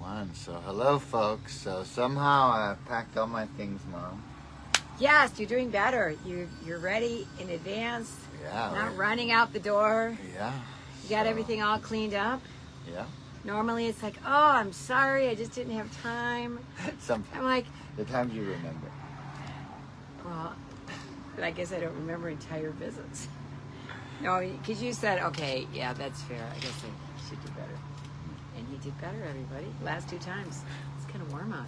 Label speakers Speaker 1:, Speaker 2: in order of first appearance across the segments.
Speaker 1: 1. So hello folks. So somehow I packed all my things, Mom.
Speaker 2: Yes, you're doing better. You're ready in advance.
Speaker 1: Yeah.
Speaker 2: Not running out the door.
Speaker 1: Yeah.
Speaker 2: You got everything all cleaned up.
Speaker 1: Yeah.
Speaker 2: Normally it's like, oh, I'm sorry, I just didn't have time.
Speaker 1: Sometimes.
Speaker 2: I'm like,
Speaker 1: the times you remember.
Speaker 2: well, but I guess I don't remember entire visits. No, because you said, okay, yeah, that's fair. I guess I should do better. And he did better, everybody. Last 2 times. It's kind of warm out.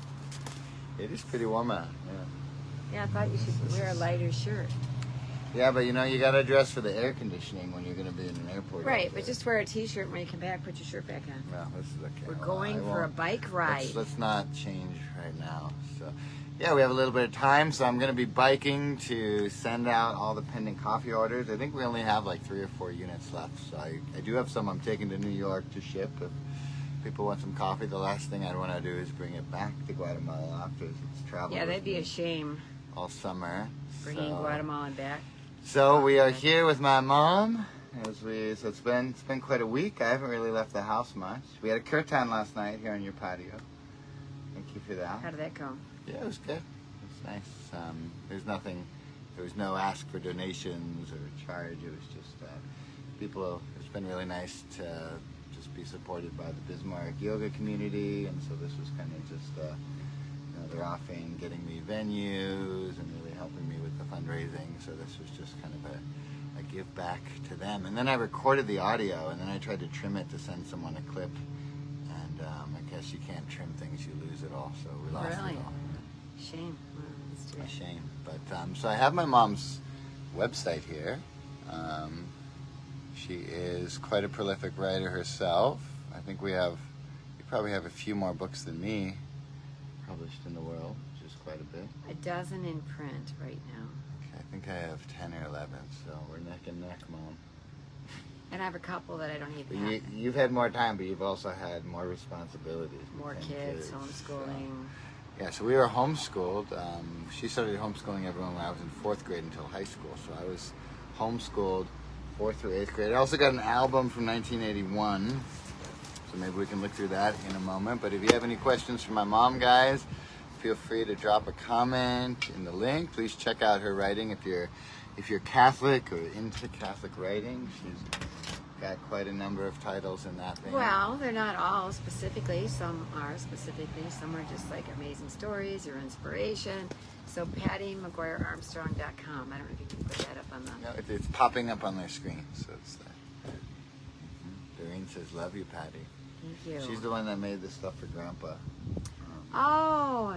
Speaker 1: It is pretty warm out. Yeah.
Speaker 2: Yeah, I thought you should wear a lighter shirt.
Speaker 1: Yeah, but you know, you got to dress for the air conditioning when you're going to be in an airport.
Speaker 2: Right, but just wear a t-shirt when you come back, put your shirt back on.
Speaker 1: Well, this is okay.
Speaker 2: We're going for a bike ride.
Speaker 1: Let's not change right now. So, yeah, we have a little bit of time, so I'm going to be biking to send out all the pending coffee orders. I think we only have like 3 or 4 units left, so I do have some I'm taking to New York to ship. If people want some coffee, the last thing I'd want to do is bring it back to Guatemala after it's traveled.
Speaker 2: Yeah, that'd be a shame.
Speaker 1: All summer.
Speaker 2: Bringing Guatemala back.
Speaker 1: So we are here with my mom. So it's been quite a week. I haven't really left the house much. We had a kirtan last night here on your patio. Thank you for that.
Speaker 2: How did that go?
Speaker 1: Yeah, it was good. It was nice. There was no ask for donations or charge. It was just people. It's been really nice to just be supported by the Bismarck yoga community, and so this was kind of just they're often getting me venues and really helping me with the fundraising. So this was just kind of a give back to them. And then I recorded the audio, and then I tried to trim it to send someone a clip. And I guess you can't trim things; you lose it all. So we lost it all.
Speaker 2: Shame. Well, that's too bad.
Speaker 1: A shame. But so I have my mom's website here. She is quite a prolific writer herself. I think we probably have a few more books than me published in the world, which is quite a bit.
Speaker 2: A dozen in print right now.
Speaker 1: Okay, I think I have 10 or 11, so we're neck and neck, Mom.
Speaker 2: And I have a couple that I don't even have.
Speaker 1: You've had more time, but you've also had more responsibilities.
Speaker 2: More kids, homeschooling.
Speaker 1: So we were homeschooled. She started homeschooling everyone when I was in 4th grade until high school. So I was homeschooled 4th through 8th grade. I also got an album from 1981. So maybe we can look through that in a moment. But if you have any questions for my mom, guys, feel free to drop a comment in the link. Please check out her writing if you're Catholic or into Catholic writing. She's got quite a number of titles in that thing.
Speaker 2: Well, they're not all specifically. Some are specifically. Some are just like amazing stories or inspiration. So PattyMcGuireArmstrong.com. I don't know if you can put that up on the...
Speaker 1: No, it's popping up on their screen. So it's Doreen says, "Love you, Patty."
Speaker 2: Thank you.
Speaker 1: She's the one that made this stuff for Grandpa.
Speaker 2: Oh,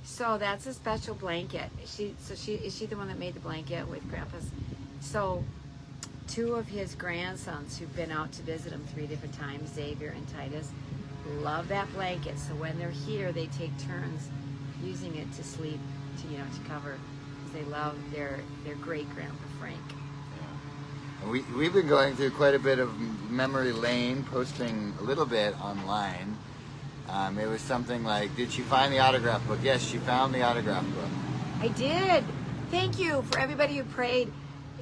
Speaker 2: so that's a special blanket. Is she the one that made the blanket with Grandpa's? So 2 of his grandsons who've been out to visit him 3 different times, Xavier and Titus, love that blanket. So when they're here, they take turns using it to sleep, to cover, because they love their great grandpa Frank.
Speaker 1: And we've been going through quite a bit of memory lane, posting a little bit online. It was something like, did she find the autograph book? Yes, she found the autograph book.
Speaker 2: I did. Thank you for everybody who prayed.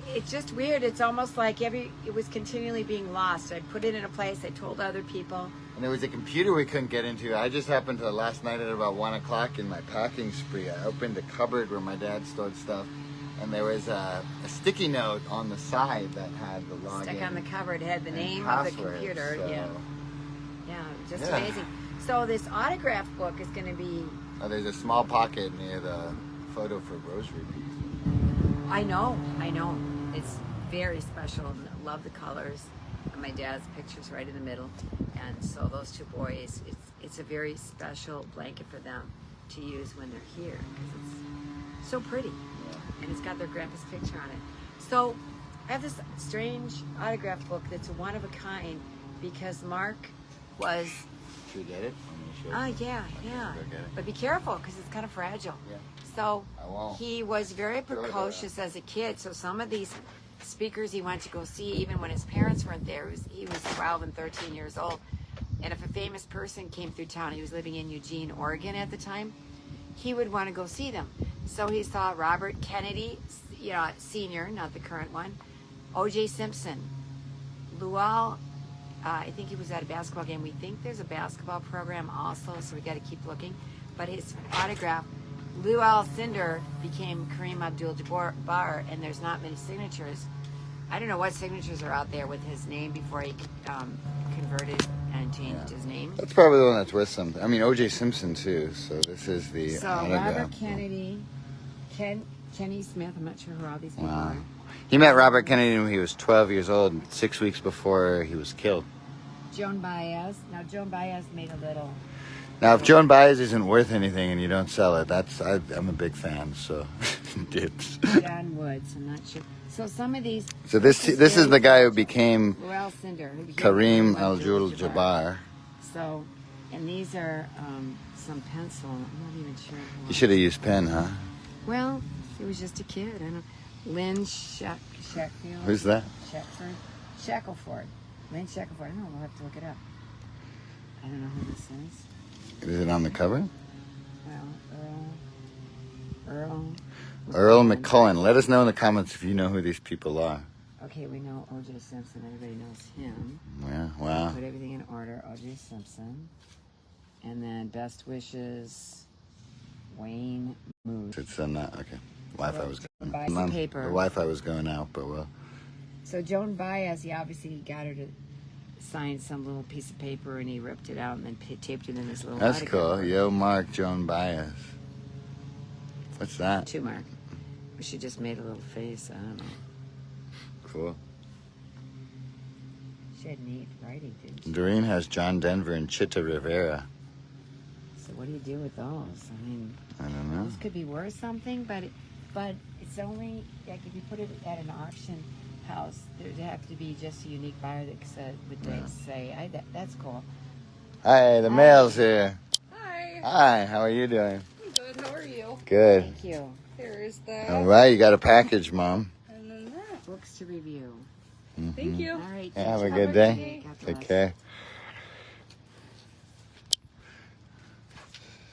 Speaker 2: It's just weird. It's almost like it was continually being lost. I put it in a place. I told other people.
Speaker 1: And there was a computer we couldn't get into. I just happened to last night at about 1 o'clock in my packing spree. I opened a cupboard where my dad stored stuff, and there was a sticky note on the side that had the login.
Speaker 2: Stuck on the cupboard. It had the name
Speaker 1: password,
Speaker 2: of the computer.
Speaker 1: So.
Speaker 2: Yeah, just amazing. So this autograph book is going to be...
Speaker 1: Oh, there's a small pocket near the photo for rosary piece.
Speaker 2: I know. It's very special. I love the colors. And my dad's picture's right in the middle. And so those 2 boys, it's a very special blanket for them to use when they're here, because it's so pretty.
Speaker 1: Yeah.
Speaker 2: And it's got their grandpa's picture on it. So I have this strange autograph book that's one of a kind, because Mark was...
Speaker 1: Should we get it?
Speaker 2: Yeah. But be careful, because it's kind of fragile.
Speaker 1: Yeah.
Speaker 2: So
Speaker 1: I won't.
Speaker 2: he was very precocious as a kid. So some of these speakers he went to go see, even when his parents weren't there, he was 12 and 13 years old. And if a famous person came through town, he was living in Eugene, Oregon at the time, he would want to go see them. So he saw Robert Kennedy, Senior, not the current one, O.J. Simpson, Luau I think he was at a basketball game. We think there's a basketball program also, so we got to keep looking. But his autograph, Lou Alcindor became Kareem Abdul-Jabbar, and there's not many signatures. I don't know what signatures are out there with his name before he converted and changed his name.
Speaker 1: That's probably the one that's worth something. I mean, O.J. Simpson too. So this is the
Speaker 2: So
Speaker 1: autograph.
Speaker 2: Robert Kennedy, Kenny Smith. I'm not sure who all these people are.
Speaker 1: He met Robert Kennedy when he was 12 years old, 6 weeks before he was killed.
Speaker 2: Joan Baez. Now Joan Baez made a little.
Speaker 1: Now, if Joan Baez isn't worth anything and you don't sell it, I'm a big fan. So, dibs.
Speaker 2: John Woods. I'm not sure. So some of these.
Speaker 1: So this is the guy who became
Speaker 2: Lou Alcindor, who became
Speaker 1: Kareem Abdul-Jabbar.
Speaker 2: So, and these are some pencil. I'm not even sure.
Speaker 1: You should have used pen, huh?
Speaker 2: Well, he was just a kid. I don't know. Lynn Shackfield.
Speaker 1: Who's that?
Speaker 2: Shackelford. Lynn Shackelford. I don't know. We'll have to look it up. I don't know who this is.
Speaker 1: Is it on the cover?
Speaker 2: Well,
Speaker 1: Earl McCullen. Let us know in the comments if you know who these people are.
Speaker 2: Okay, we know O.J. Simpson. Everybody knows him.
Speaker 1: Yeah, wow.
Speaker 2: Put everything in order. O.J. Simpson. And then best wishes, Wayne Moose.
Speaker 1: It's on that. Okay. Wi-Fi was going.
Speaker 2: Buy some paper.
Speaker 1: The Wi-Fi was going out, but well.
Speaker 2: So Joan Baez, he obviously got her to sign some little piece of paper, and he ripped it out and then taped it in this little.
Speaker 1: That's
Speaker 2: autograph.
Speaker 1: cool. Yo, Mark, Joan Baez. What's that?
Speaker 2: To Mark. She just made a little face. I don't know.
Speaker 1: Cool.
Speaker 2: She had neat writing, didn't she?
Speaker 1: Doreen has John Denver and Chita Rivera.
Speaker 2: So what do you do with those? I mean,
Speaker 1: I don't know.
Speaker 2: those could be worth something, but it's only like if you put it at an auction house, there'd have to be just a unique buyer that would say, that's cool.
Speaker 1: Hi, the mail's here.
Speaker 3: Hi.
Speaker 1: Hi, how are you doing?
Speaker 3: I'm good. How are you?
Speaker 1: Good.
Speaker 2: Thank you.
Speaker 3: Here's the.
Speaker 1: All right, you got a package, Mom.
Speaker 3: And then that.
Speaker 2: Books to review.
Speaker 3: Thank you.
Speaker 2: All right.
Speaker 1: Yeah, have a
Speaker 2: thank
Speaker 1: good
Speaker 2: you.
Speaker 1: day.
Speaker 2: God
Speaker 1: Take
Speaker 2: bless.
Speaker 1: care.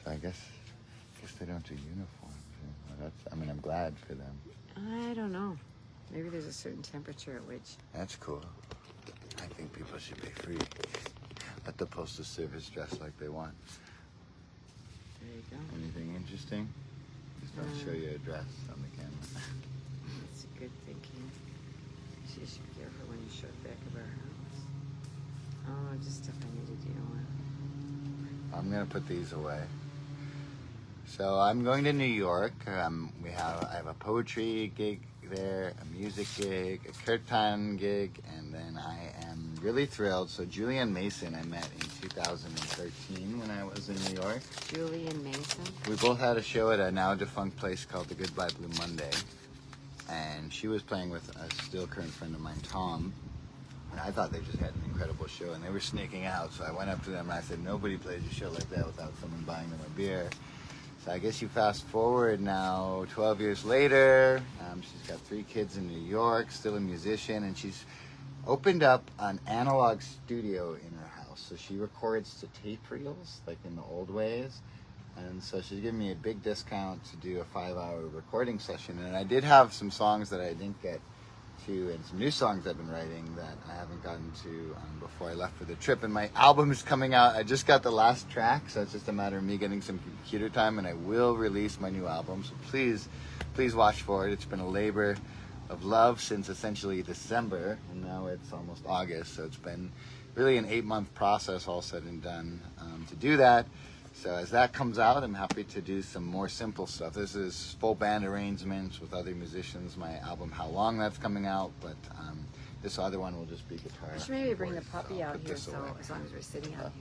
Speaker 1: I guess they don't do uniforms. Well, I'm glad for them.
Speaker 2: I don't know. Maybe there's a certain temperature at which.
Speaker 1: That's cool. I think people should be free. Let the postal service dress like they want.
Speaker 2: There you go.
Speaker 1: Anything interesting? Just don't show your address on the camera.
Speaker 2: That's a good thinking. She should be careful when you show the back of our house. Oh, just stuff I need to deal with.
Speaker 1: I'm gonna put these away. So I'm going to New York. I have a poetry gig there, a music gig, a kirtan gig, and then I am really thrilled. So Julianne Mason I met in 2013 when I was in New York.
Speaker 2: Julianne Mason.
Speaker 1: We both had a show at a now defunct place called the Goodbye Blue Monday, and she was playing with a still current friend of mine, Tom. And I thought they just had an incredible show, and they were sneaking out. So I went up to them and I said, nobody plays a show like that without someone buying them a beer. So I guess you fast forward now 12 years later, she's got 3 kids in New York, still a musician, and she's opened up an analog studio in her house. So she records to tape reels, like in the old ways. And so she's giving me a big discount to do a 5-hour recording session. And I did have some songs that I didn't get to, and some new songs I've been writing that I haven't gotten to before I left for the trip. And my album is coming out. I just got the last track, so it's just a matter of me getting some computer time, and I will release my new album. So please watch for it. It's been a labor of love since essentially December, and now it's almost August. So it's been really an 8-month process, all said and done, to do that. So as that comes out, I'm happy to do some more simple stuff. This is full band arrangements with other musicians. My album, How Long, that's coming out, but this other one will just be guitar.
Speaker 2: You should maybe bring the puppy
Speaker 1: I'll
Speaker 2: out
Speaker 1: put
Speaker 2: here,
Speaker 1: this
Speaker 2: so
Speaker 1: away.
Speaker 2: as long as we're sitting out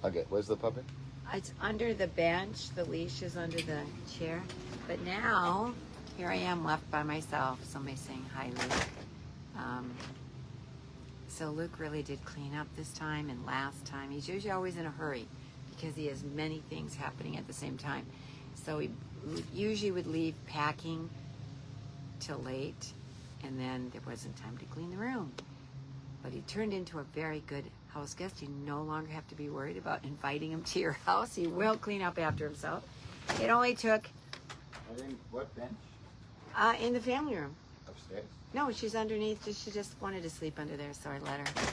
Speaker 1: Okay, where's the puppet?
Speaker 2: here. It's under the bench. The leash is under the chair. But now, here I am left by myself. Somebody saying hi, Luke. So Luke really did clean up this time and last time. He's usually always in a hurry because he has many things happening at the same time. So he usually would leave packing till late, and then there wasn't time to clean the room. But he turned into a very good house guest. You no longer have to be worried about inviting him to your house. He will clean up after himself. It only took
Speaker 1: What bench?
Speaker 2: in the family room.
Speaker 1: Upstairs?
Speaker 2: No, she's underneath. She just wanted to sleep under there, so I let her.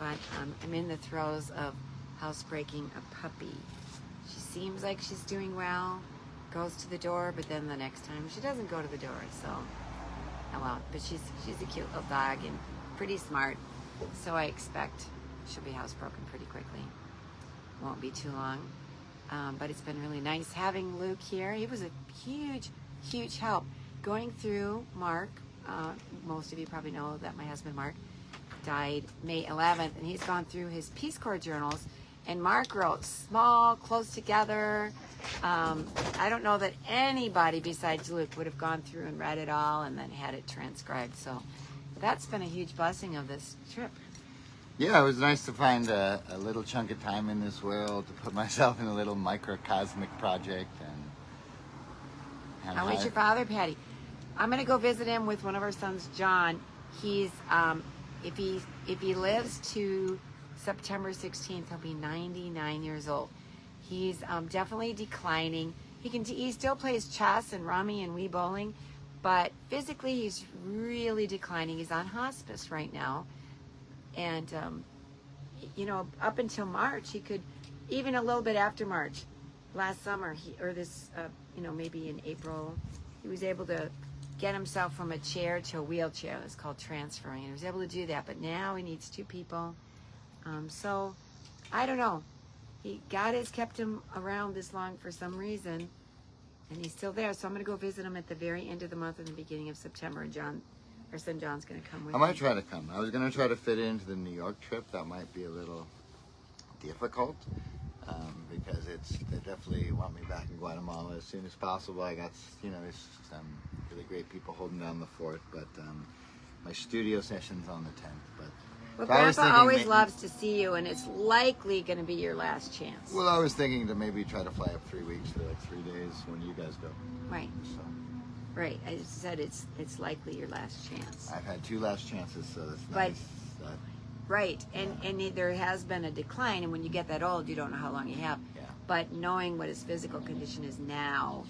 Speaker 2: but I'm in the throes of housebreaking a puppy. She seems like she's doing well, goes to the door, but then the next time she doesn't go to the door. So, oh well. But she's a cute little dog and pretty smart. So I expect she'll be housebroken pretty quickly. Won't be too long. But it's been really nice having Luke here. He was a huge help. Going through Mark, most of you probably know that my husband Mark died May 11th, and he's gone through his Peace Corps journals, and Mark wrote small, close together. I don't know that anybody besides Luke would have gone through and read it all and then had it transcribed. So that's been a huge blessing of this trip.
Speaker 1: Yeah, it was nice to find a little chunk of time in this world to put myself in a little microcosmic project. And
Speaker 2: How is your father, Patty? I'm gonna go visit him with one of our sons, John. He's if he lives to September 16th, he'll be 99 years old. He's definitely declining. He still plays chess and rummy and Wii bowling, but physically he's really declining. He's on hospice right now. And, up until March, he could, even a little bit after March, last summer, maybe in April, he was able to get himself from a chair to a wheelchair. It's called transferring. And he was able to do that. But now he needs two people. So, I don't know. God has kept him around this long for some reason. And he's still there. So I'm going to go visit him at the very end of the month and the beginning of September. And our son John's going to come with
Speaker 1: I might
Speaker 2: me.
Speaker 1: try to come. I was going to try to fit it into the New York trip. That might be a little difficult because they definitely want me back in Guatemala as soon as possible. I got, there's some really great people holding down the fort, but my studio session's on the 10th.
Speaker 2: Well,
Speaker 1: So I was
Speaker 2: Grandpa
Speaker 1: thinking
Speaker 2: always
Speaker 1: maybe-
Speaker 2: loves to see you, and it's likely going to be your last chance.
Speaker 1: Well, I was thinking to maybe try to fly up 3 weeks for like 3 days when you guys go.
Speaker 2: Right.
Speaker 1: So
Speaker 2: Right. I just said it's likely your last chance.
Speaker 1: I've had 2 last chances, so that's
Speaker 2: But-
Speaker 1: nice.
Speaker 2: Right. And there has been a decline, and when you get that old, you don't know how long you have.
Speaker 1: Yeah.
Speaker 2: But knowing what his physical condition is now,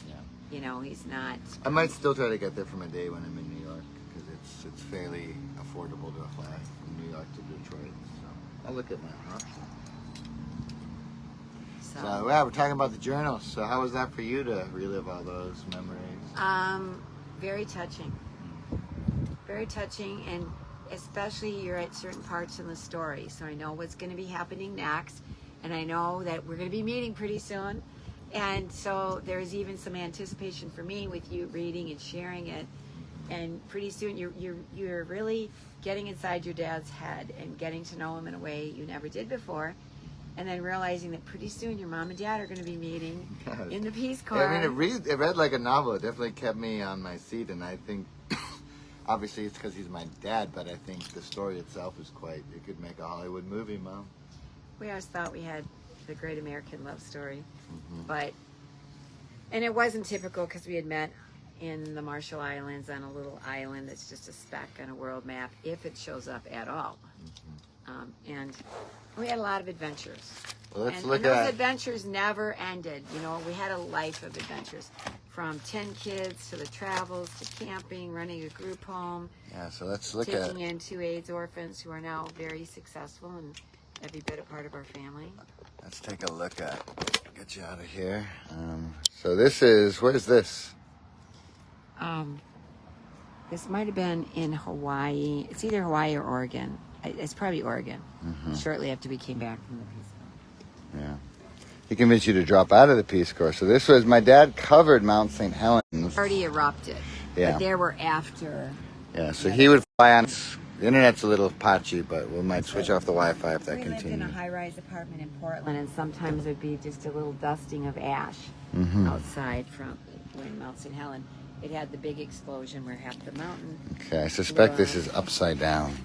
Speaker 1: Yeah.
Speaker 2: he's not.
Speaker 1: I might still try to get there from a day when I'm in New York because it's fairly affordable to fly from New York to Detroit. So I'll look at my options. So yeah, we're talking about the journals. So how was that for you to relive all those memories?
Speaker 2: Very touching. Very touching, and especially you're at certain parts in the story. So I know what's going to be happening next, and I know that we're going to be meeting pretty soon. And so there's even some anticipation for me with you reading and sharing it. And pretty soon you're really getting inside your dad's head and getting to know him in a way you never did before. And then realizing that pretty soon your mom and dad are going to be meeting in the Peace Corps.
Speaker 1: Yeah, I mean, it read like a novel. It definitely kept me on my seat, and I think, obviously, it's because he's my dad, but I think the story itself is it could make a Hollywood movie, Mom.
Speaker 2: We always thought we had the great American love story,
Speaker 1: Mm-hmm.
Speaker 2: and it wasn't typical because we had met in the Marshall Islands on a little island that's just a speck on a world map, if it shows up at all. And we had a lot of adventures.
Speaker 1: Well, let's
Speaker 2: and
Speaker 1: look
Speaker 2: those
Speaker 1: at
Speaker 2: adventures never ended. We had a life of adventures, from 10 kids to the travels to camping, running a group home,
Speaker 1: Yeah, so let's look at
Speaker 2: taking in 2 AIDS orphans who are now very successful and every bit a part of our family.
Speaker 1: let's take a look at get you out of here. So this is where's this?
Speaker 2: This might have been in Hawaii. It's either Hawaii or Oregon. It's probably Oregon. Shortly after we came back from the Peace Corps.
Speaker 1: Yeah. He convinced you to drop out of the Peace Corps. So this was my dad covered Mount St. Helens.
Speaker 2: Already erupted.
Speaker 1: Yeah.
Speaker 2: But there were after.
Speaker 1: Yeah. So he would fly on. The internet's a little patchy, but we might switch off the Wi-Fi if that
Speaker 2: We lived in a
Speaker 1: continues.
Speaker 2: high-rise apartment in Portland, and sometimes it'd be just a little dusting of ash outside from when Mount St. Helens. It had the big explosion where half the mountain.
Speaker 1: Okay. I suspect this is upside down.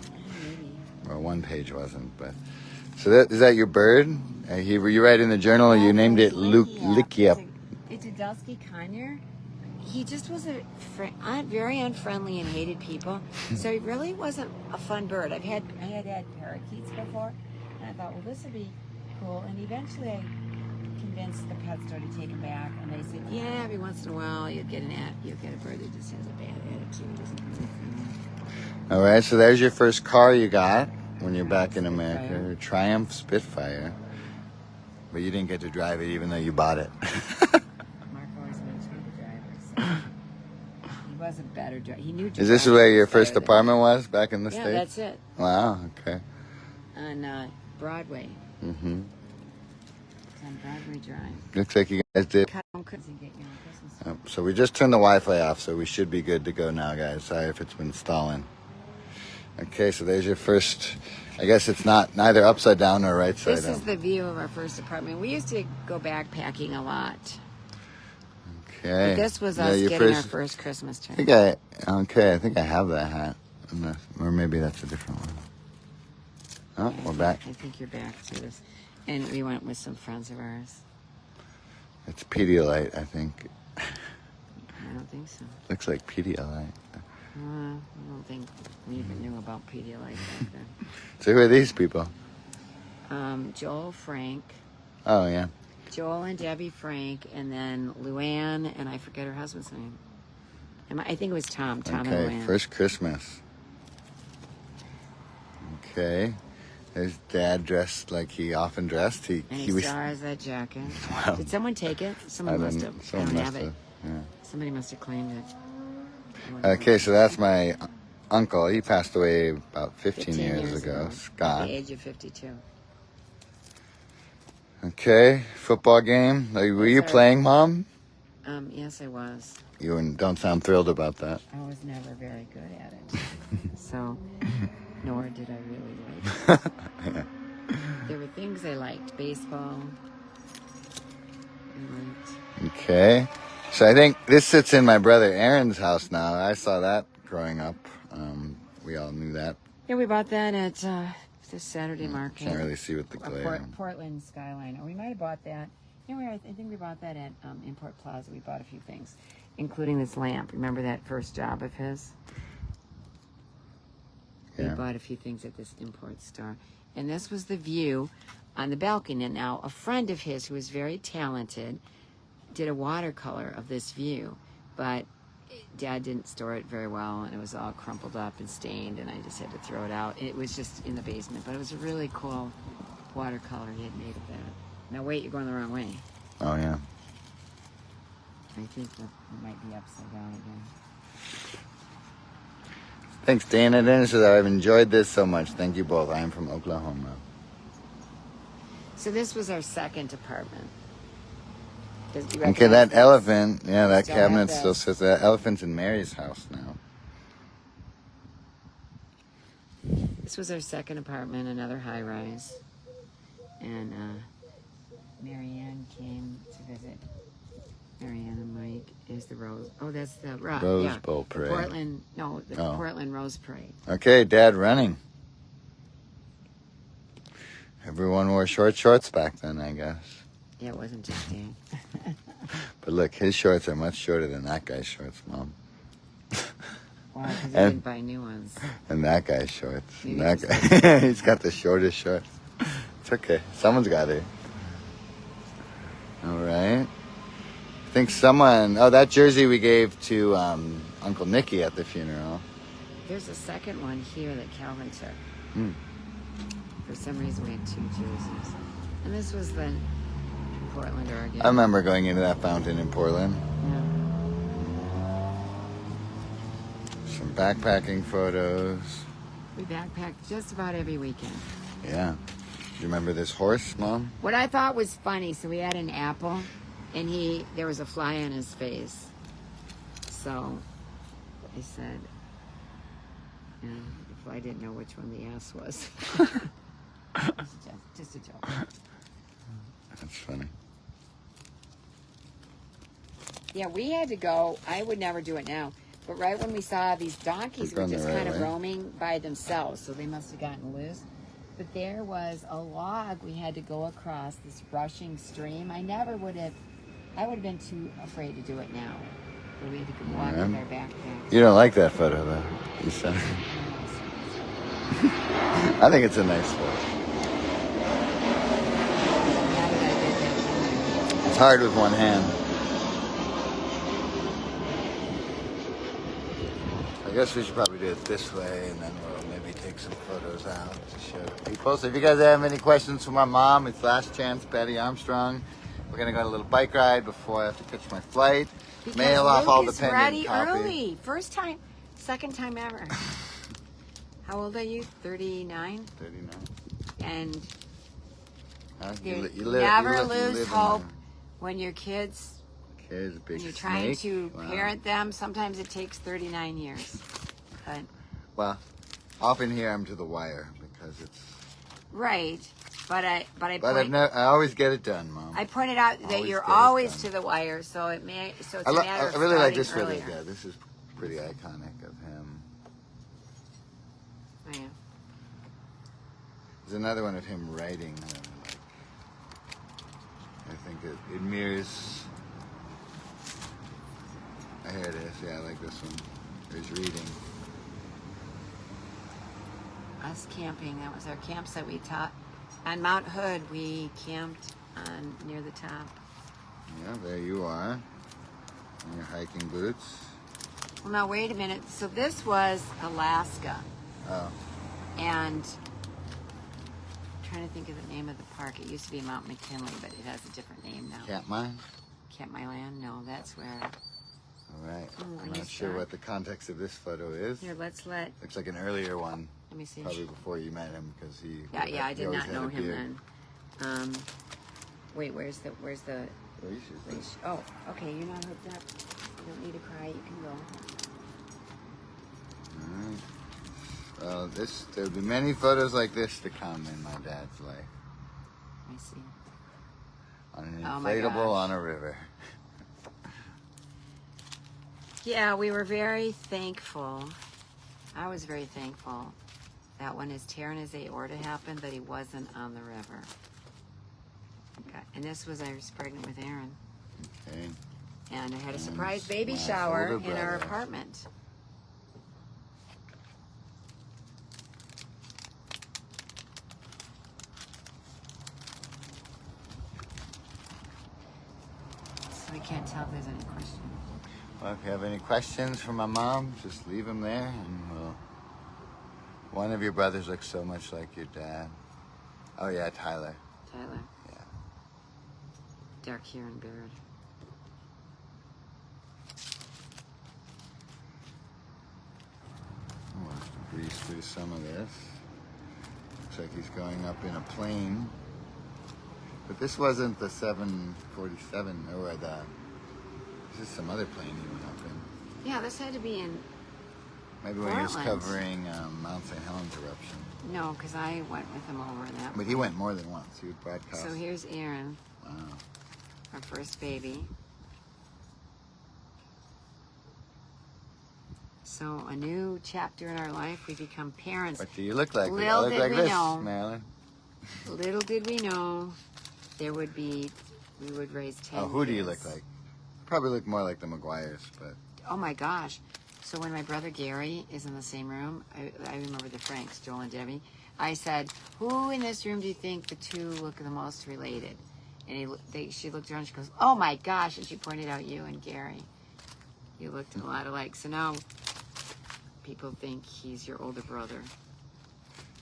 Speaker 2: Maybe.
Speaker 1: Well, one page wasn't, but so is that your bird? You write in the journal. You named it Luke Likia.
Speaker 2: It's a dusky conure. He just was very unfriendly and hated people, so he really wasn't a fun bird. I had parakeets before, and I thought, well, this would be cool. And eventually, I convinced the pet store to take him back, and they said, yeah, every once in a while you'll get a bird that just has a bad attitude. Isn't really friendly.
Speaker 1: All right. So there's your first car you got. when you're back in America. Triumph Spitfire. But you didn't get to drive it even though you bought it.
Speaker 2: Mark always makes me the driver, so he was a better driver. He knew.
Speaker 1: Is this where your first apartment was back in the
Speaker 2: Yeah,
Speaker 1: States?
Speaker 2: that's it.
Speaker 1: Wow, okay.
Speaker 2: On Broadway.
Speaker 1: Mm-hmm.
Speaker 2: It's on Broadway Drive.
Speaker 1: Looks like you guys did.
Speaker 2: Cut home cookies and get you on Christmas.
Speaker 1: So we just turned the Wi-Fi off, so we should be good to go now, guys. Sorry if it's been stalling. Okay, so there's your first. I guess it's not neither upside down nor right side
Speaker 2: This
Speaker 1: up.
Speaker 2: is the view of our first apartment. We used to go backpacking a lot.
Speaker 1: Okay.
Speaker 2: But this was us getting our first Christmas tree.
Speaker 1: I think I have that hat. Or maybe that's a different one. Oh, we're back.
Speaker 2: I think you're back to this. And we went with some friends of ours.
Speaker 1: It's Pedialyte, I think.
Speaker 2: I don't think so.
Speaker 1: Looks like Pedialyte.
Speaker 2: I don't think we even knew about Pedialyte back then.
Speaker 1: So who are these people?
Speaker 2: Joel, Frank.
Speaker 1: Oh, yeah.
Speaker 2: Joel and Debbie Frank, and then Luann, and I forget her husband's name. I think it was Tom. Tom and
Speaker 1: Okay,
Speaker 2: Luann.
Speaker 1: first Christmas. Okay. There's Dad dressed like he often dressed.
Speaker 2: And he still has that jacket.
Speaker 1: Wow.
Speaker 2: Did someone take it? Someone must have.
Speaker 1: Someone
Speaker 2: I don't
Speaker 1: must
Speaker 2: have it.
Speaker 1: have. Yeah.
Speaker 2: Somebody must have claimed it.
Speaker 1: Okay, so that's my uncle. He passed away about 15 years ago.
Speaker 2: At
Speaker 1: Scott.
Speaker 2: the age of 52.
Speaker 1: Okay, football game. Were you
Speaker 2: Sorry.
Speaker 1: playing, Mom?
Speaker 2: Yes, I was.
Speaker 1: You don't sound thrilled about that.
Speaker 2: I was never very good at it. So, nor did I really like it.
Speaker 1: Yeah.
Speaker 2: There were things I liked. Baseball. I liked.
Speaker 1: Okay. So I think this sits in my brother Aaron's house now. I saw that growing up. We all knew that.
Speaker 2: Yeah, we bought that at the Saturday market.
Speaker 1: Can't really see with the glare.
Speaker 2: Portland Skyline. Or we might have bought that. I think we bought that at Import Plaza. We bought a few things, including this lamp. Remember that first job of his?
Speaker 1: Yeah.
Speaker 2: We bought a few things at this import store. And this was the view on the balcony. And now a friend of his who was very talented did a watercolor of this view. But Dad didn't store it very well, and it was all crumpled up and stained, and I just had to throw it out. It was just in the basement. But it was a really cool watercolor he had made of that. Now wait, you're going the wrong way.
Speaker 1: Oh, yeah.
Speaker 2: I think that it might be upside down again.
Speaker 1: Thanks, Dana. Dana says, I've enjoyed this so much. Thank you both. I am from Oklahoma.
Speaker 2: So this was our second apartment.
Speaker 1: Okay, that elephant, that
Speaker 2: Still have
Speaker 1: cabinet
Speaker 2: this.
Speaker 1: still sits. That elephant's in Mary's house now.
Speaker 2: This was our second apartment, another high rise. And Marianne came to visit. Marianne and Mike is the Rose. Oh, that's the
Speaker 1: Rose Bowl
Speaker 2: the
Speaker 1: Parade.
Speaker 2: Portland. No, the Portland Rose Parade.
Speaker 1: Okay, Dad running. Everyone wore short shorts back then, I guess.
Speaker 2: Yeah, it wasn't just Dan.
Speaker 1: But look, his shorts are much shorter than that guy's shorts, Mom.
Speaker 2: Wow, because he
Speaker 1: And-
Speaker 2: didn't buy new ones.
Speaker 1: And that guy's shorts. And
Speaker 2: Maybe
Speaker 1: that guy, he's got the shortest shorts. It's okay. Someone's got it. All right. I think that jersey we gave to Uncle Nicky at the funeral.
Speaker 2: There's a second one here that Calvin took.
Speaker 1: Hmm.
Speaker 2: For some reason, we had two jerseys. And this was the Portland, Oregon.
Speaker 1: I remember going into that fountain in Portland.
Speaker 2: Yeah.
Speaker 1: Some backpacking photos.
Speaker 2: We backpacked just about every weekend.
Speaker 1: Yeah. Do you remember this horse, Mom?
Speaker 2: What I thought was funny, so we had an apple, and there was a fly on his face. So I said, the fly didn't know which one the ass was. just a joke.
Speaker 1: That's funny.
Speaker 2: Yeah, we had to go. I would never do it now. But right when we saw these donkeys
Speaker 1: We're
Speaker 2: were
Speaker 1: going the
Speaker 2: just
Speaker 1: right
Speaker 2: kind of
Speaker 1: way.
Speaker 2: roaming by themselves, so they must have gotten loose. But there was a log we had to go across this rushing stream. I would have been too afraid to do it now. But we had to go walk with our backpacks.
Speaker 1: You don't like that photo, though, you said. I think it's a nice photo.
Speaker 2: Now that I did that,
Speaker 1: It's hard with one hand. I guess we should probably do it this way, and then we'll maybe me take some photos out to show the people. So if you guys have any questions for my mom, it's Last Chance Betty Armstrong. We're gonna go on a little bike ride before I have to catch my flight.
Speaker 2: Because
Speaker 1: Mail
Speaker 2: Luke
Speaker 1: off all the
Speaker 2: is
Speaker 1: pending
Speaker 2: ready
Speaker 1: copy.
Speaker 2: early. First time, second time ever. How old are you? 39?
Speaker 1: 39.
Speaker 2: And
Speaker 1: Huh?
Speaker 2: you
Speaker 1: You
Speaker 2: never
Speaker 1: live
Speaker 2: lose
Speaker 1: in
Speaker 2: hope
Speaker 1: a-
Speaker 2: when your kids,
Speaker 1: Here's a big
Speaker 2: when you're trying
Speaker 1: snake.
Speaker 2: to
Speaker 1: Wow.
Speaker 2: parent them. Sometimes it takes 39 years. But
Speaker 1: Well, often here I'm to the wire because it's.
Speaker 2: right, but I
Speaker 1: I always get it done, Mom.
Speaker 2: I pointed out that
Speaker 1: Always
Speaker 2: you're
Speaker 1: get it
Speaker 2: always
Speaker 1: done.
Speaker 2: to the wire, so it's a
Speaker 1: I
Speaker 2: matter of
Speaker 1: really like this
Speaker 2: starting
Speaker 1: photo.
Speaker 2: earlier.
Speaker 1: Yeah, this is pretty iconic of him.
Speaker 2: Oh, yeah.
Speaker 1: There's another one of him writing. That I like. I think it mirrors. Here it is. Yeah, I like this one. He's reading.
Speaker 2: Us camping. That was our campsite. We taught on Mount Hood. We camped on near the top.
Speaker 1: Yeah, there you are. In your hiking boots.
Speaker 2: Well, now wait a minute. So this was Alaska,
Speaker 1: Oh,
Speaker 2: and I'm trying to think of the name of the park. It used to be Mount McKinley, but it has a different name now.
Speaker 1: Katmai?
Speaker 2: Camp My Land? No, that's where.
Speaker 1: All right.
Speaker 2: Oh,
Speaker 1: I'm
Speaker 2: I
Speaker 1: not sure
Speaker 2: saw.
Speaker 1: what the context of this photo is.
Speaker 2: Here, let's let.
Speaker 1: Looks like an earlier one,
Speaker 2: Let me see.
Speaker 1: probably before you met him, because he.
Speaker 2: Yeah, I
Speaker 1: he
Speaker 2: did
Speaker 1: always
Speaker 2: not
Speaker 1: had
Speaker 2: know
Speaker 1: a
Speaker 2: him
Speaker 1: beard.
Speaker 2: then. Wait, where's the
Speaker 1: Leash is
Speaker 2: leash? Oh, okay, you're not hooked up. You don't need to cry. You can go.
Speaker 1: All right. Well, there'll be many photos like this to come in my dad's life.
Speaker 2: Let me see.
Speaker 1: On an
Speaker 2: Oh my
Speaker 1: inflatable
Speaker 2: gosh.
Speaker 1: on a river.
Speaker 2: Yeah, we were very thankful. I was very thankful that when his tear in his aorta happened, that he wasn't on the river. Okay. And this was, I was pregnant with Aaron.
Speaker 1: Okay.
Speaker 2: And I had a
Speaker 1: And
Speaker 2: surprise baby
Speaker 1: my
Speaker 2: shower
Speaker 1: older
Speaker 2: in our
Speaker 1: brother.
Speaker 2: apartment. So I can't tell if there's any questions.
Speaker 1: Well, if you have any questions for my mom, just leave them there, and we'll. One of your brothers looks so much like your dad. Oh yeah, Tyler.
Speaker 2: Tyler,
Speaker 1: Yeah.
Speaker 2: dark hair and beard.
Speaker 1: We'll have to breeze through some of this. Looks like he's going up in a plane. But this wasn't the 747, or the. This is some other plane he went up in.
Speaker 2: Yeah, this had to be in.
Speaker 1: Maybe when he was
Speaker 2: Portland.
Speaker 1: covering Mount St. Helens eruption.
Speaker 2: No, because I went with him over that.
Speaker 1: But he went more than once. He would broadcast.
Speaker 2: So here's Aaron,
Speaker 1: Wow.
Speaker 2: our first baby. So a new chapter in our life. We become parents.
Speaker 1: What do you look like?
Speaker 2: Little
Speaker 1: I look
Speaker 2: did
Speaker 1: like
Speaker 2: we
Speaker 1: this,
Speaker 2: know.
Speaker 1: Marilyn.
Speaker 2: Little did we know there would be, we would raise 10
Speaker 1: Oh, who do you
Speaker 2: kids.
Speaker 1: look like? Probably look more like the McGuires, but
Speaker 2: Oh my gosh. So when my brother Gary is in the same room, I remember the Franks, Joel and Debbie. I said, who in this room do you think the two look the most related? And she looked around and she goes, oh my gosh. And she pointed out you and Gary. You looked a lot alike. So now people think he's your older brother.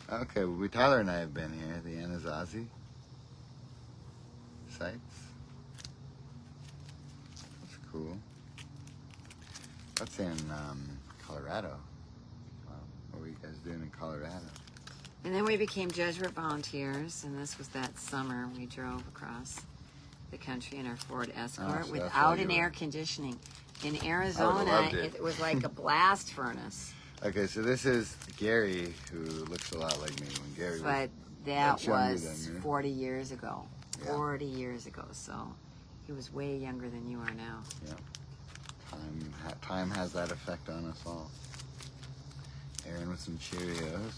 Speaker 1: okay. Well, Tyler and I have been here. The Anasazi sites. That's cool. That's in Colorado. Wow. What were you guys doing in Colorado?
Speaker 2: And then we became Jesuit volunteers, and this was that summer we drove across the country in our Ford Escort
Speaker 1: Oh, so that's
Speaker 2: without
Speaker 1: why
Speaker 2: an
Speaker 1: you
Speaker 2: air
Speaker 1: were-
Speaker 2: conditioning. In
Speaker 1: I
Speaker 2: Arizona,
Speaker 1: would've loved it.
Speaker 2: it was like a blast furnace.
Speaker 1: Okay, so this is Gary, who looks a lot like me when Gary
Speaker 2: But
Speaker 1: was
Speaker 2: that
Speaker 1: much younger
Speaker 2: was
Speaker 1: than you.
Speaker 2: 40 years ago.
Speaker 1: Yeah.
Speaker 2: 40 years ago, so he was way younger than you are now.
Speaker 1: Time has that effect on us all. Aaron with some Cheerios.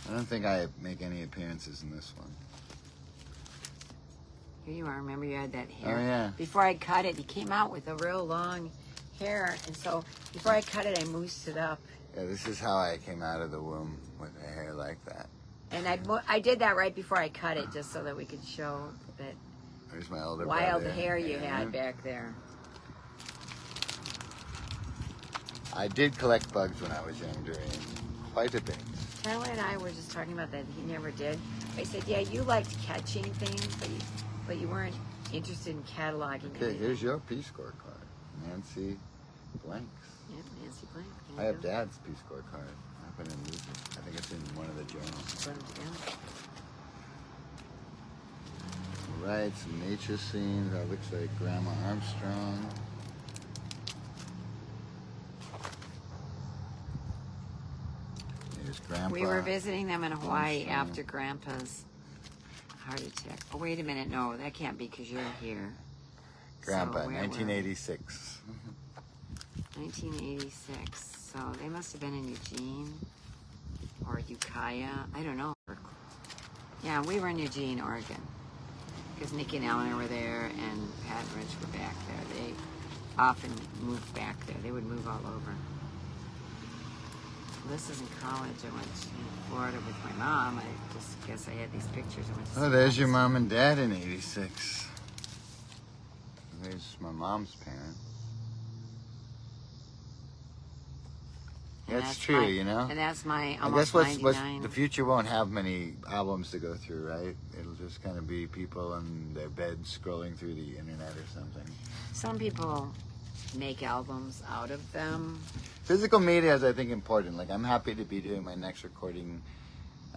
Speaker 1: I don't think I make any appearances in this one.
Speaker 2: Here you are. Remember you had that hair?
Speaker 1: Oh, yeah.
Speaker 2: Before I cut it, he came out with a real long hair. And so before I cut it, I moosed it up.
Speaker 1: Yeah, this is how I came out of the womb with a hair like that.
Speaker 2: And I did that right before I cut it, just so that we could show that
Speaker 1: There's my older
Speaker 2: wild
Speaker 1: brother.
Speaker 2: hair you
Speaker 1: Aaron.
Speaker 2: had back there.
Speaker 1: I did collect bugs when I was younger, quite a bit.
Speaker 2: Tyler and I were just talking about that. He never did. I said, yeah, you liked catching things, but you weren't interested in cataloging
Speaker 1: Okay,
Speaker 2: anything.
Speaker 1: here's your Peace Corps card. Nancy Blanks.
Speaker 2: Yeah, Nancy Blank.
Speaker 1: I have Dad's Peace Corps card. I didn't lose it. I think it's in one of the journals.
Speaker 2: Put them together.
Speaker 1: Right, some nature scenes. That looks like Grandma Armstrong. There's Grandpa.
Speaker 2: We were visiting them in Hawaii
Speaker 1: Armstrong.
Speaker 2: after Grandpa's heart attack. Oh, wait a minute. No, that can't be because you're here.
Speaker 1: Grandpa,
Speaker 2: So where were we?
Speaker 1: 1986.
Speaker 2: 1986. So they must have been in Eugene or Ukiah. I don't know. Yeah, we were in Eugene, Oregon. Because Nikki and Eleanor were there and Pat and Rich were back there. They often moved back there. They would move all over. This is in college. I went to Florida with my mom. I just guess I had these pictures. I went to
Speaker 1: Oh,
Speaker 2: see
Speaker 1: there's
Speaker 2: them.
Speaker 1: your mom and dad in 86. There's my mom's parents.
Speaker 2: And
Speaker 1: That's true,
Speaker 2: my,
Speaker 1: you know?
Speaker 2: And that's my
Speaker 1: I
Speaker 2: almost
Speaker 1: guess what's
Speaker 2: 99.
Speaker 1: the future won't have many albums to go through, right? It'll just kind of be people in their beds scrolling through the internet or something.
Speaker 2: Some people make albums out of them.
Speaker 1: Physical media is, I think, important. Like, I'm happy to be doing my next recording.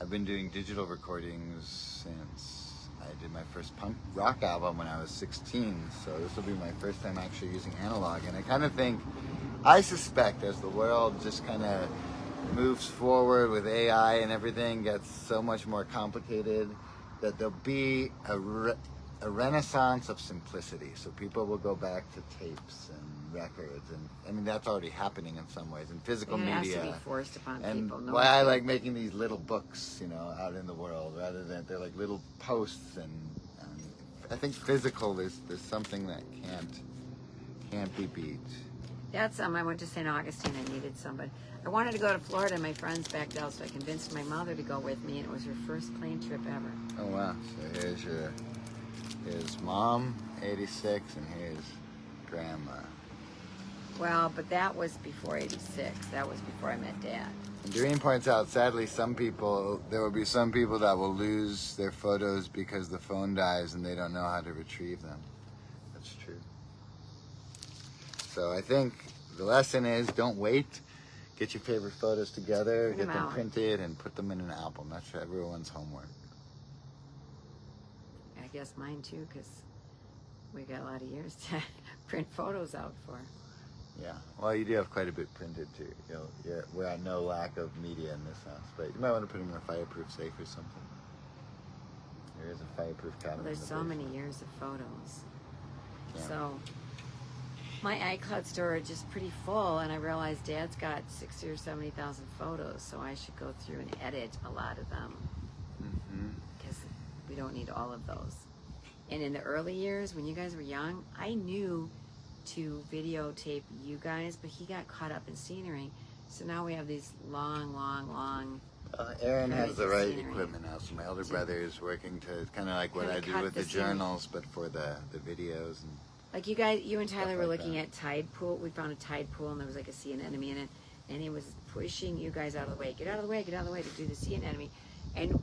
Speaker 1: I've been doing digital recordings since I did my first punk rock album when I was 16. So this will be my first time actually using analog. And I kind of think, I suspect as the world just kind of moves forward with AI and everything gets so much more complicated, that there'll be a renaissance of simplicity. So people will go back to tapes and records, and I mean that's already happening in some ways in physical
Speaker 2: It has
Speaker 1: media.
Speaker 2: to be forced upon
Speaker 1: And
Speaker 2: people. No
Speaker 1: why I
Speaker 2: one's
Speaker 1: like making these little books, you know, out in the world rather than they're like little posts. And I think physical is there's something that can't be beat.
Speaker 2: That's I went to St. Augustine. I needed somebody. I wanted to go to Florida. My friends backed out, so I convinced my mother to go with me, and it was her first plane trip ever.
Speaker 1: Oh wow! So here's mom, 86, and here's grandma.
Speaker 2: Well, but that was before '86. That was before I met Dad.
Speaker 1: And Doreen points out, sadly, there will be some people that will lose their photos because the phone dies and they don't know how to retrieve them. That's true. So I think the lesson is don't wait. Get your favorite photos together,
Speaker 2: Print
Speaker 1: get
Speaker 2: them
Speaker 1: them
Speaker 2: out.
Speaker 1: printed, and put them in an album. That's everyone's homework.
Speaker 2: I guess mine too, because we got a lot of years to print photos out for.
Speaker 1: Yeah. Well, you do have quite a bit printed too. We're at no lack of media in this house, but you might want to put them in a fireproof safe or something. There is a fireproof cabinet.
Speaker 2: Well, there's
Speaker 1: in the
Speaker 2: so many
Speaker 1: basement.
Speaker 2: years of photos.
Speaker 1: Yeah.
Speaker 2: So my iCloud storage is pretty full, and I realized Dad's got 60 or 70,000 photos, so I should go through and edit a lot of them because we don't need all of those. And in the early years, when you guys were young, I knew to videotape you guys, but he got caught up in scenery. So now we have these long.
Speaker 1: Aaron has the right
Speaker 2: Scenery.
Speaker 1: equipment now, so my older brother is working to kind of like what
Speaker 2: Kinda
Speaker 1: I do
Speaker 2: cut
Speaker 1: with
Speaker 2: the
Speaker 1: the
Speaker 2: scenery.
Speaker 1: journals, but for the videos. And
Speaker 2: Like you and Tyler
Speaker 1: Stuff
Speaker 2: were
Speaker 1: like
Speaker 2: looking
Speaker 1: that.
Speaker 2: at tide pool. We found a tide pool, and there was like a sea anemone in it, and he was pushing you guys out of the way. Get out of the way, get out of the way to do the sea anemone. And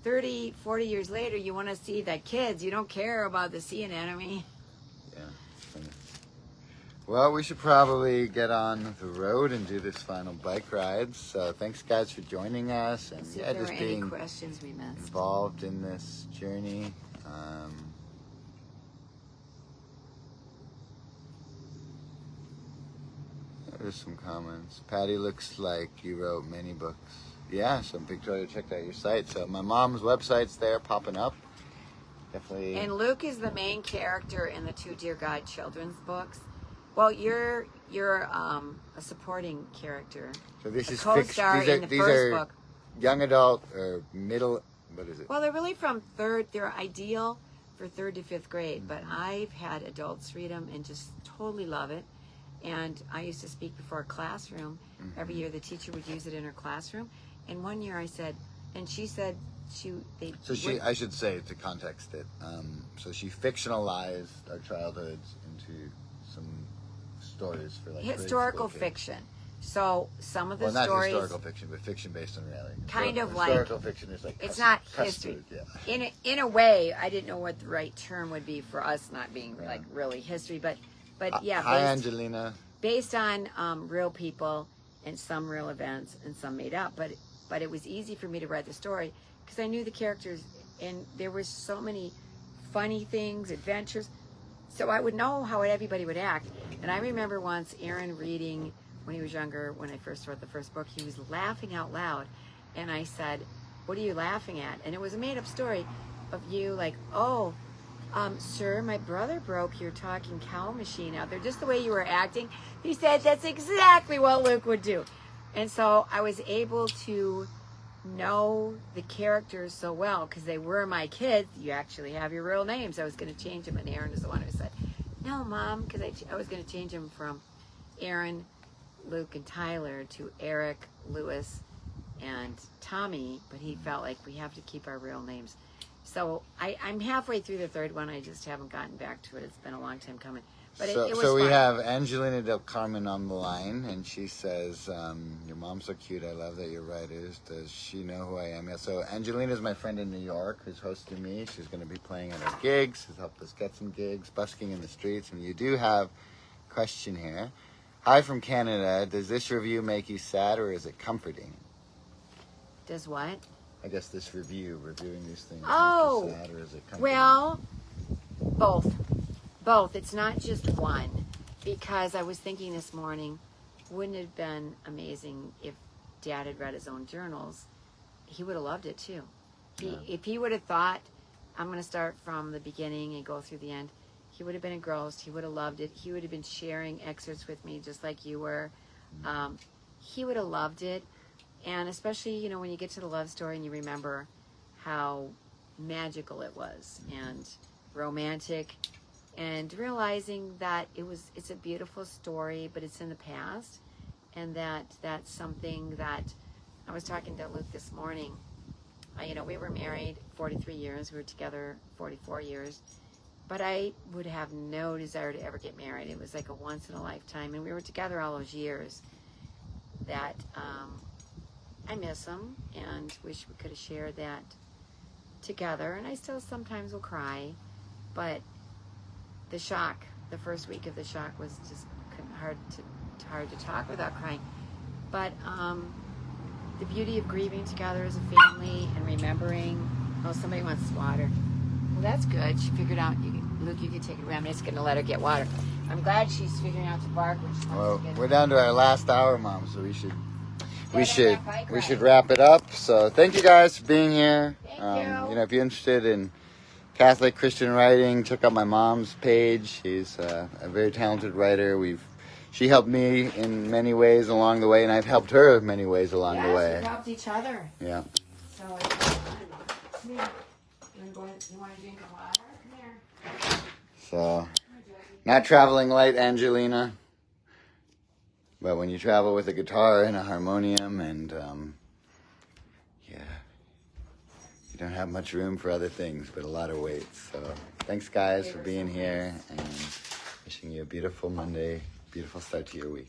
Speaker 2: 30, 40 years later, you want to see that kids. You don't care about the sea anemone.
Speaker 1: yeah. funny. Well, we should probably get on the road and do this final bike ride. So thanks, guys, for joining us, and
Speaker 2: See
Speaker 1: yeah,
Speaker 2: if there
Speaker 1: just
Speaker 2: were any
Speaker 1: being
Speaker 2: questions we missed.
Speaker 1: involved in this journey. There's some comments. Patty, looks like you wrote many books. Yeah, so Victoria checked out your site. So my mom's website's there popping up. Definitely.
Speaker 2: And Luke is the main character in the two Dear God children's books. Well, you're a supporting character.
Speaker 1: So this
Speaker 2: a
Speaker 1: is
Speaker 2: co-star
Speaker 1: fiction.
Speaker 2: in the
Speaker 1: These
Speaker 2: first
Speaker 1: are
Speaker 2: book.
Speaker 1: young adult or middle. What is it?
Speaker 2: Well, they're really from they're ideal for 3rd to 5th grade, but I've had adults read them and just totally love it. And I used to speak before a classroom. Every year the teacher would use it in her classroom. And one year I said, and she said
Speaker 1: I should say to context it. So she fictionalized our childhoods into some stories for like
Speaker 2: historical
Speaker 1: grade school kids.
Speaker 2: fiction. So some of the
Speaker 1: Well, not
Speaker 2: stories,
Speaker 1: historical fiction, but fiction based on reality.
Speaker 2: kind of like
Speaker 1: historical fiction is like
Speaker 2: it's not
Speaker 1: custard,
Speaker 2: history.
Speaker 1: yeah.
Speaker 2: In a way, I didn't know what the right term would be for us not being like really history, but yeah,
Speaker 1: Hi, Angelina.
Speaker 2: based on real people and some real events and some made up. But it was easy for me to write the story because I knew the characters and there was so many funny things, adventures. So I would know how everybody would act. And I remember once Aaron reading when he was younger, when I first wrote the first book, he was laughing out loud. And I said, "What are you laughing at?" And it was a made up story of you like, "Oh, sir, my brother broke your talking cow machine out there." Just the way you were acting. He said, "That's exactly what Luke would do." And so I was able to know the characters so well because they were my kids. You actually have your real names. I was going to change them, and Aaron is the one who said, "No, Mom," because I was going to change them from Aaron, Luke, and Tyler to Eric, Lewis, and Tommy, but he felt like we have to keep our real names. So I'm halfway through the third one. I just haven't gotten back to it. It's been a long time coming. But it was
Speaker 1: so we
Speaker 2: fun.
Speaker 1: have Angelina Del Carmen on the line, and she says, "Your mom's so cute. I love that you're writers. Does she know who I am?" Yeah, so Angelina's my friend in New York who's hosting me. She's going to be playing at our gigs. Has helped us get some gigs, busking in the streets. And you do have a question here. Hi from Canada. Does this review make you sad or is it comforting?
Speaker 2: Does what?
Speaker 1: I guess this reviewing these things,
Speaker 2: Oh,
Speaker 1: make you sad or is it comforting?
Speaker 2: Well, both. Both. It's not just one. Because I was thinking this morning, wouldn't it have been amazing if Dad had read his own journals? He would have loved it too. If he would have thought, I'm going to start from the beginning and go through the end, he would have been engrossed. He would have loved it. He would have been sharing excerpts with me just like you were. He would have loved it. And especially, you know, when you get to the love story and you remember how magical it was and romantic and realizing that it's a beautiful story, but it's in the past, and that's something that I was talking to Luke this morning. You know, we were married 43 years. We were together 44 years. But I would have no desire to ever get married. It was like a once in a lifetime. And we were together all those years that I miss him and wish we could have shared that together. And I still sometimes will cry. But the shock, the first week of the shock was just hard to talk without crying. But the beauty of grieving together as a family and remembering, oh, somebody wants water. Well, that's good. She figured out, Luke, you can take it away. I'm just going to let her get water. I'm glad she's figuring out to bark when she wants to get
Speaker 1: we're down to our last hour, Mom, so we should wrap it up. So thank you guys for being here.
Speaker 2: Thank you.
Speaker 1: You know, if you're interested in Catholic Christian writing, check out my mom's page. She's a very talented writer. She helped me in many ways along the way, and I've helped her in many ways along the way.
Speaker 2: Yes, we helped each other.
Speaker 1: Yeah.
Speaker 2: So it's fun. Come here. You want to drink of water? Come here.
Speaker 1: So, not traveling light, Angelina. But when you travel with a guitar and a harmonium and, you don't have much room for other things, but a lot of weight. So, thanks guys for being here and wishing you a beautiful Monday, beautiful start to your week.